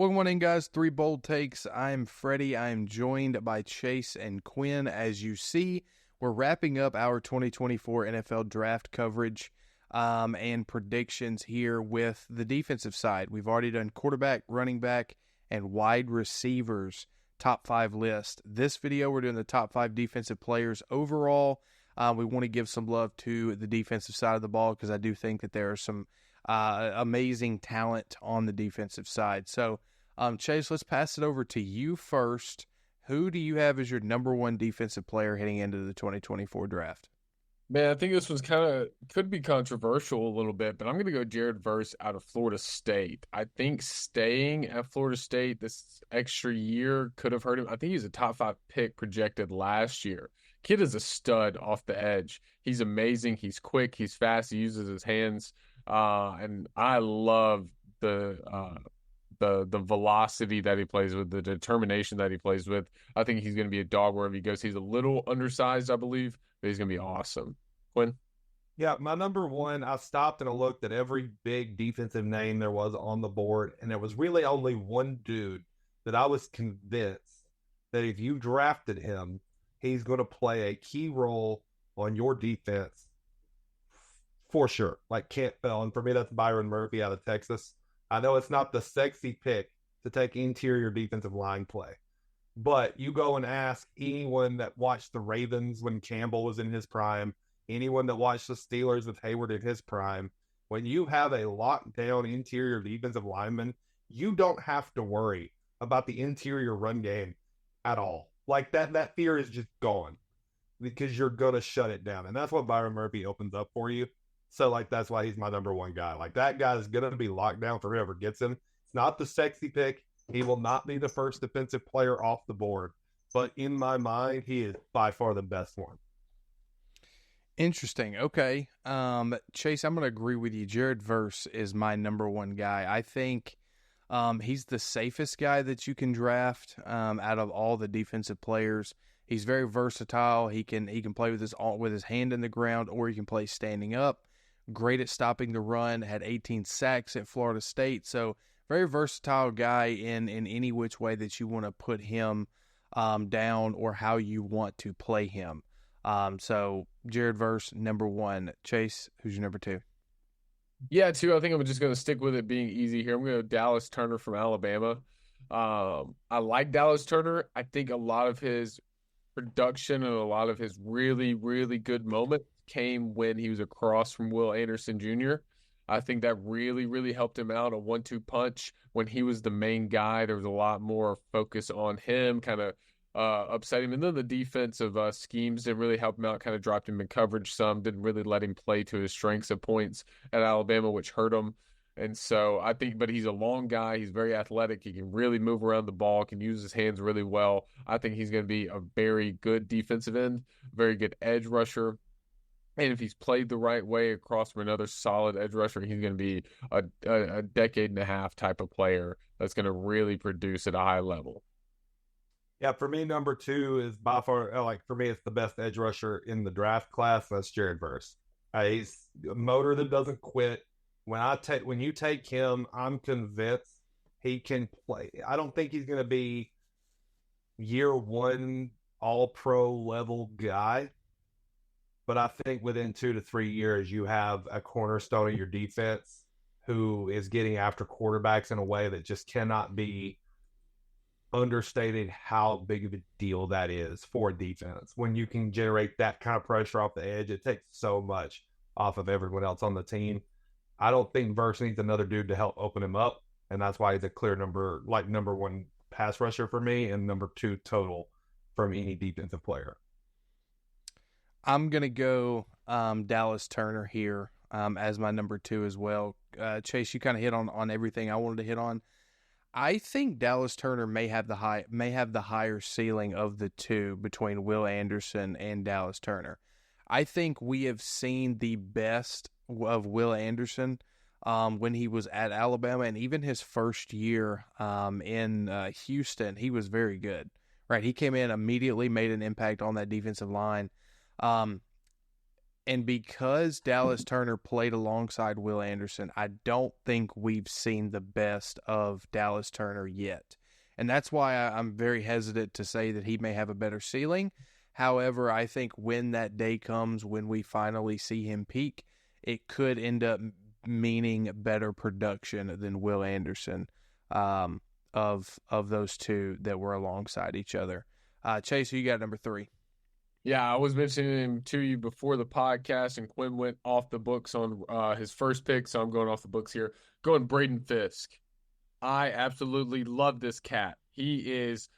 Welcome on in, guys. Three bold takes. I'm Freddie. I'm joined by Chase and Quinn. As you see, we're wrapping up our 2024 NFL draft coverage and predictions here with the defensive side. We've already done quarterback, running back, and wide receivers top 5 list. This video, we're doing the top 5 defensive players overall. We want to give some love to the defensive side of the ball because I do think that there are some amazing talent on the defensive side. So, Chase, let's pass it over to you first. Who do you have as your number one defensive player heading into the 2024 draft? Man, I think this was could be controversial a little bit, but I'm going to go Jared Verse out of Florida State. I think staying at Florida State this extra year could have hurt him. I think he's a top 5 pick projected last year. Kid is a stud off the edge. He's amazing. He's quick. He's fast. He uses his hands. And I love the velocity that he plays with, the determination that he plays with. I think he's going to be a dog wherever he goes. He's a little undersized, I believe, but he's going to be awesome. Quinn? Yeah, my number one, I stopped and I looked at every big defensive name there was on the board, and there was really only one dude that I was convinced that if you drafted him, he's going to play a key role on your defense for sure. Like Kent Fell, and for me, that's Byron Murphy out of Texas. I know it's not the sexy pick to take interior defensive line play, but you go and ask anyone that watched the Ravens when Campbell was in his prime, anyone that watched the Steelers with Hayward in his prime, when you have a lockdown interior defensive lineman, you don't have to worry about the interior run game at all. Like that fear is just gone because you're going to shut it down. And that's what Byron Murphy opens up for you. So, that's why he's my number one guy. Like, that guy is going to be locked down for whoever gets him. It's not the sexy pick. He will not be the first defensive player off the board. But in my mind, he is by far the best one. Interesting. Okay. Chase, I'm going to agree with you. Jared Verse is my number one guy. I think he's the safest guy that you can draft out of all the defensive players. He's very versatile. He can play with his hand in the ground, or he can play standing up. Great at stopping the run, had 18 sacks at Florida State. So very versatile guy in any which way that you want to put him down or how you want to play him. So Jared Verse, number one. Chase, who's your number two? Yeah, two. I think I'm just going to stick with it being easy here. I'm going to go Dallas Turner from Alabama. I like Dallas Turner. I think a lot of his production and a lot of his really, really good moments came when he was across from Will Anderson Jr. I think that really, really helped him out. A 1-2 punch when he was the main guy. There was a lot more focus on him, kind of upset him. And then the defensive schemes didn't really help him out, kind of dropped him in coverage some, didn't really let him play to his strengths at points at Alabama, which hurt him. And so I think, but he's a long guy. He's very athletic. He can really move around the ball, can use his hands really well. I think he's going to be a very good defensive end, very good edge rusher. And if he's played the right way across from another solid edge rusher, he's going to be a decade and a half type of player that's going to really produce at a high level. Yeah, for me, number two is by far, for me, it's the best edge rusher in the draft class. That's Jared Verse. He's a motor that doesn't quit. When you take him, I'm convinced he can play. I don't think he's going to be year one all-pro level guy, but I think within 2 to 3 years, you have a cornerstone of your defense who is getting after quarterbacks in a way that just cannot be understated how big of a deal that is for defense. When you can generate that kind of pressure off the edge, it takes so much off of everyone else on the team. I don't think Verse needs another dude to help open him up, and that's why he's a clear number one pass rusher for me and number two total from any defensive player. I'm going to go Dallas Turner here as my number two as well. Chase, you kind of hit on everything I wanted to hit on. I think Dallas Turner may have the higher ceiling of the two between Will Anderson and Dallas Turner. I think we have seen the best of Will Anderson when he was at Alabama, and even his first year in Houston, he was very good. Right, he came in immediately, made an impact on that defensive line. And because Dallas Turner played alongside Will Anderson, I don't think we've seen the best of Dallas Turner yet. And that's why I'm very hesitant to say that he may have a better ceiling. However, I think when that day comes, when we finally see him peak, it could end up meaning better production than Will Anderson of those two that were alongside each other. Chase, who you got number 3? Yeah, I was mentioning him to you before the podcast, and Quinn went off the books on his first pick, so I'm going off the books here. Going Braden Fisk. I absolutely love this cat. He is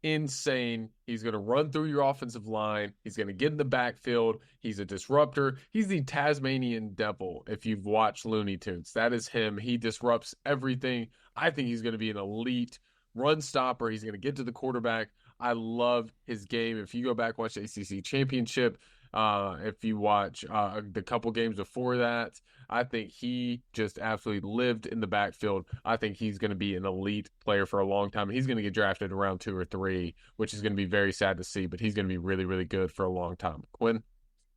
insane. He's going to run through your offensive line. He's going to get in the backfield. He's a disruptor. He's the Tasmanian devil, if you've watched Looney Tunes. That is him. He disrupts everything. I think he's going to be an elite run stopper. He's going to get to the quarterback. I love his game. If you go back and watch the ACC Championship, if you watch the couple games before that, I think he just absolutely lived in the backfield. I think he's going to be an elite player for a long time. He's going to get drafted around 2 or 3, which is going to be very sad to see, but he's going to be really, really good for a long time. Quinn?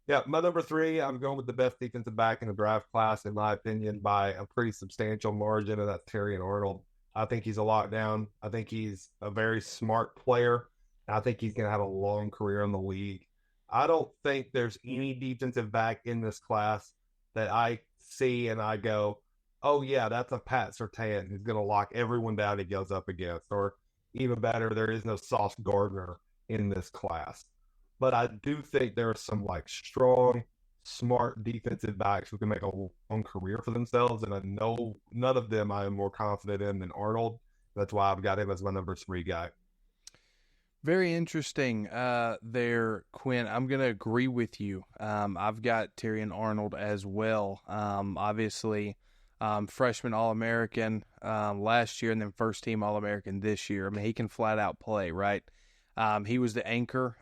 Yeah, my number 3, I'm going with the best defensive back in the draft class, in my opinion, by a pretty substantial margin, and that's Terrion Arnold. I think he's a lockdown. I think he's a very smart player. I think he's going to have a long career in the league. I don't think there's any defensive back in this class that I see and I go, oh, yeah, that's a Pat Surtain who's going to lock everyone down he goes up against. Or even better, there is no Sauce Gardner in this class. But I do think there are some like strong, smart defensive backs who can make a long career for themselves. And I know none of them I am more confident in than Arnold. That's why I've got him as my number 3 guy. Very interesting there, Quinn. I'm going to agree with you. I've got Terrion Arnold as well. Obviously, freshman All-American last year and then first-team All-American this year. I mean, he can flat out play, right? He was the anchor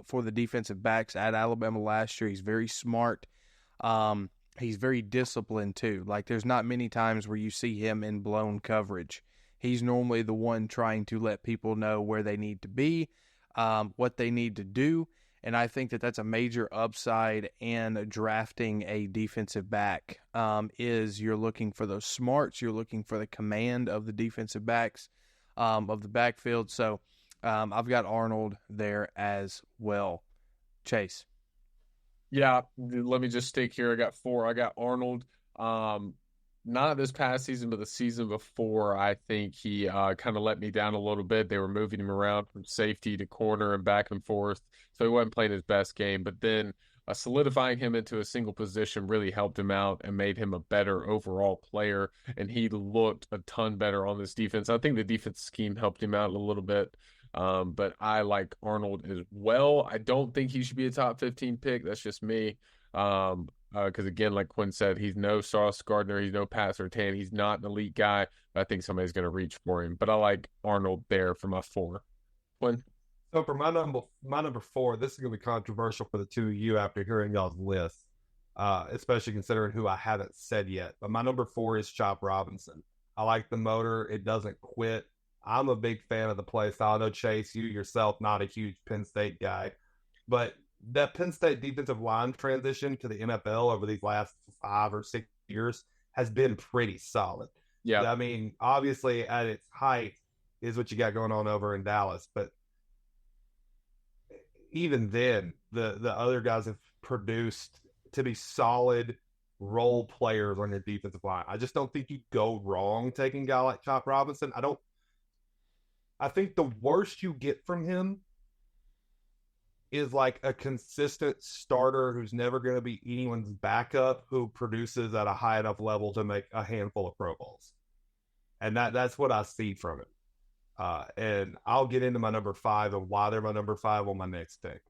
for the defensive backs at Alabama last year. He's very smart. He's very disciplined, too. Like, there's not many times where you see him in blown coverage. He's normally the one trying to let people know where they need to be, what they need to do, and I think that that's a major upside in drafting a defensive back, is you're looking for those smarts, you're looking for the command of the defensive backs, of the backfield. So I've got Arnold there as well. Chase. Yeah, let me just stick here. I got 4. I got Arnold. Not this past season, but the season before, I think he kind of let me down a little bit. They were moving him around from safety to corner and back and forth, so he wasn't playing his best game. But then solidifying him into a single position really helped him out and made him a better overall player, and he looked a ton better on this defense. I think the defense scheme helped him out a little bit, but I like Arnold as well. I don't think he should be a top 15 pick. That's just me. Because again, like Quinn said, he's no Sauce Gardner, he's no Pat Surtain, he's not an elite guy. But I think somebody's going to reach for him. But I like Arnold there for my 4. Quinn? So for my number 4, this is going to be controversial for the two of you after hearing y'all's list, especially considering who I haven't said yet. But my number 4 is Chop Robinson. I like the motor; it doesn't quit. I'm a big fan of the play style. I know Chase, you yourself, not a huge Penn State guy, but that Penn State defensive line transition to the NFL over these last 5 or 6 years has been pretty solid. Yeah. I mean, obviously at its height is what you got going on over in Dallas, but even then, the other guys have produced to be solid role players on your defensive line. I just don't think you go wrong taking a guy like Chop Robinson. I think the worst you get from him is like a consistent starter who's never going to be anyone's backup, who produces at a high enough level to make a handful of Pro Bowls. And that's what I see from it. And I'll get into my number 5 and why they're my number 5 on my next pick.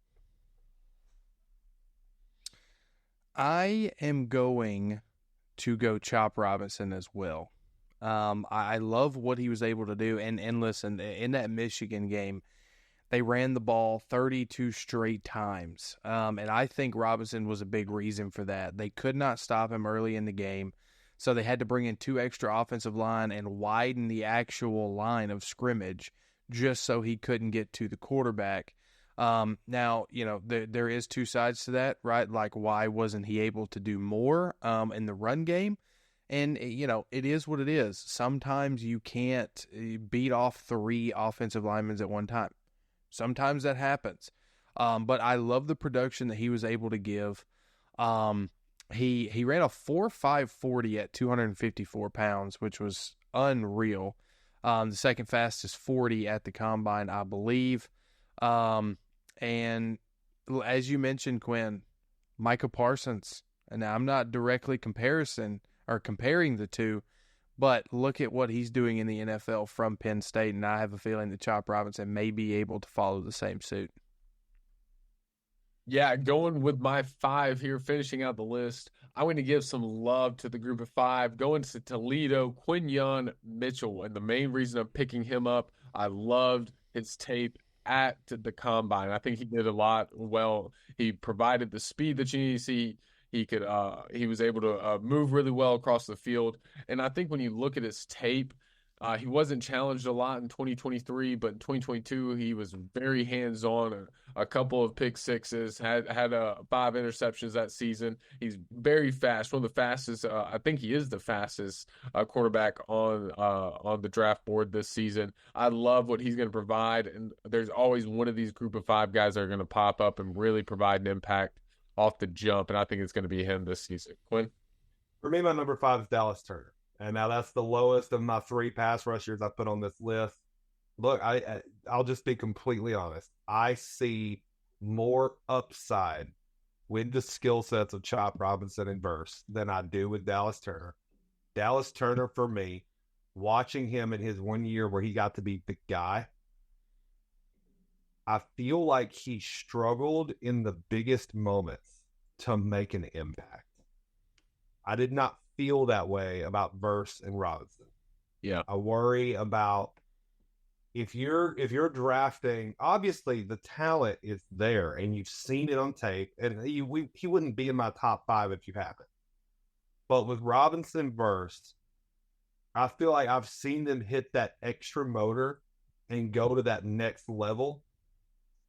I am going to go Chop Robinson as well. I love what he was able to do. And listen, in that Michigan game, they ran the ball 32 straight times. And I think Robinson was a big reason for that. They could not stop him early in the game, so they had to bring in 2 extra offensive line and widen the actual line of scrimmage just so he couldn't get to the quarterback. Now, there is two sides to that, right? Like, why wasn't he able to do more in the run game? And, it is what it is. Sometimes you can't beat off 3 offensive linemen at one time. Sometimes that happens. But I love the production that he was able to give. He ran a 4.540 at 254 pounds, which was unreal. The second fastest 40 at the combine, I believe. And as you mentioned, Quinn, Micah Parsons, and I'm not directly comparing the two, but look at what he's doing in the NFL from Penn State, and I have a feeling that Chop Robinson may be able to follow the same suit. Yeah, going with my 5 here, finishing out the list, I'm going to give some love to the group of 5. Going to Toledo, Quinyon Mitchell. And the main reason I'm picking him up, I loved his tape at the combine. I think he did a lot well. He provided the speed that you need to see. He was able to move really well across the field. And I think when you look at his tape, he wasn't challenged a lot in 2023, but in 2022 he was very hands-on. A couple of pick sixes, had 5 interceptions that season. He's very fast, one of the fastest. I think he is the fastest quarterback on the draft board this season. I love what he's going to provide, and there's always one of these group of 5 guys that are going to pop up and really provide an impact off the jump, and I think it's going to be him this season. Quinn? For me, my number 5 is Dallas Turner. And now that's the lowest of my 3 pass rushers I put on this list. Look, I'll just be completely honest. I see more upside with the skill sets of Chop Robinson and Verse than I do with Dallas Turner. Dallas Turner, for me, watching him in his 1 year where he got to be the guy, I feel like he struggled in the biggest moments to make an impact. I did not feel that way about Verse and Robinson. Yeah. I worry about if you're drafting, obviously the talent is there and you've seen it on tape, and he wouldn't be in my top 5 if you haven't. But with Robinson, Verse, I feel like I've seen them hit that extra motor and go to that next level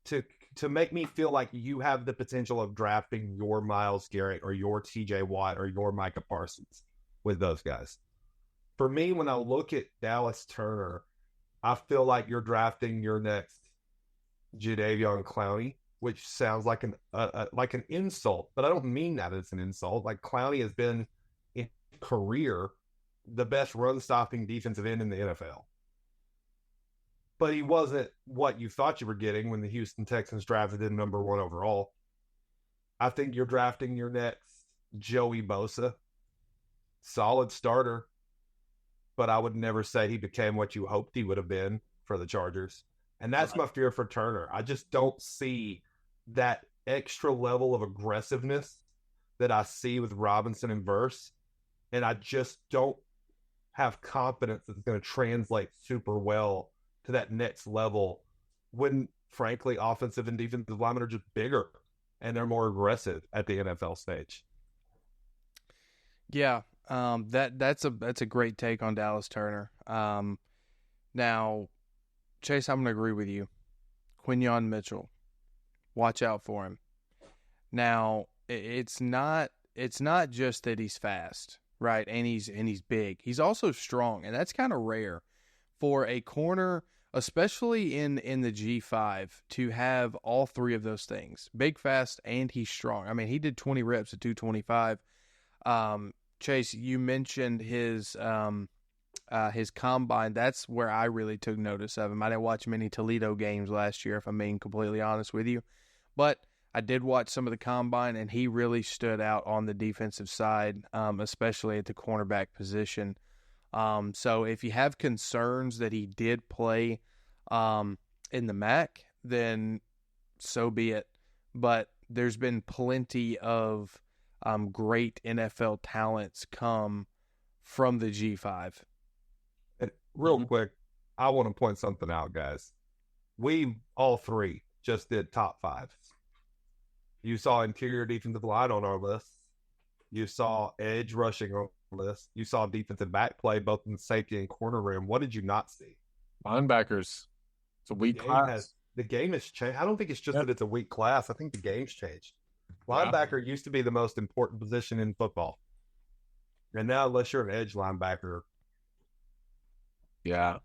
to make me feel like you have the potential of drafting your Myles Garrett or your TJ Watt or your Micah Parsons with those guys. For me, when I look at Dallas Turner, I feel like you're drafting your next Jadeveon Clowney, which sounds like an insult, but I don't mean that as an insult. Like, Clowney has been in his career the best run-stopping defensive end in the NFL. But he wasn't what you thought you were getting when the Houston Texans drafted him number 1 overall. I think you're drafting your next Joey Bosa. Solid starter, but I would never say he became what you hoped he would have been for the Chargers. And that's my fear for Turner. I just don't see that extra level of aggressiveness that I see with Robinson and Verse. And I just don't have confidence that it's going to translate super well to that next level when, frankly, offensive and defensive linemen are just bigger and they're more aggressive at the NFL stage. Yeah, that's a great take on Dallas Turner. Now, Chase, I'm going to agree with you. Quinyon Mitchell, watch out for him. Now, it's not just that he's fast, right? And he's big. He's also strong, and that's kind of rare for a corner, especially in the G5, to have all 3 of those things: big, fast, and he's strong. I mean, he did 20 reps at 225. Chase, you mentioned his combine. That's where I really took notice of him. I didn't watch many Toledo games last year, if I'm being completely honest with you, but I did watch some of the combine, and he really stood out on the defensive side, especially at the cornerback position. So if you have concerns that he did play in the MAC, then so be it. But there's been plenty of great NFL talents come from the G5. And real quick, I want to point something out, guys. We all 3 just did top 5. You saw interior defensive line on our list. You saw edge rushing on our list. You saw defensive back play both in the safety and corner room. What did you not see? Linebackers. It's a weak class. the game has changed. I don't think it's just that it's a weak class. I think the game's changed. Linebacker used to be the most important position in football. And now, unless you're an edge linebacker. Yeah.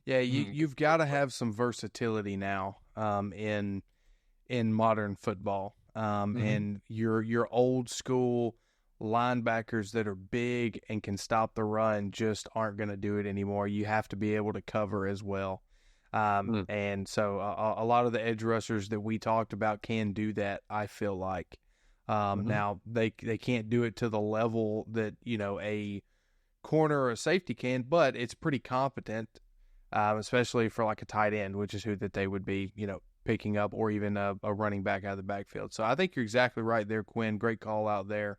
Yeah, you've got to have some versatility now in modern football. And your old school linebackers that are big and can stop the run just aren't going to do it anymore. You have to be able to cover as well. And so a lot of the edge rushers that we talked about can do that, I feel like. Now, they can't do it to the level that, a corner or a safety can, but it's pretty competent, especially for like a tight end, which is who that they would be, picking up, or even a running back out of the backfield. So I think you're exactly right there, Quinn. Great call out there.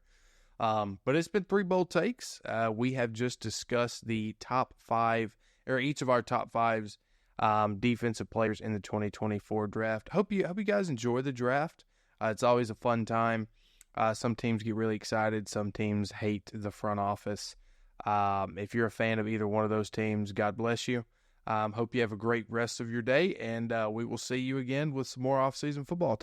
But it's been 3 bold takes. We have just discussed the top 5, or each of our top 5s, defensive players in the 2024 draft. Hope you guys enjoy the draft. It's always a fun time. Some teams get really excited. Some teams hate the front office. If you're a fan of either one of those teams, God bless you. Hope you have a great rest of your day, and we will see you again with some more off-season football talk.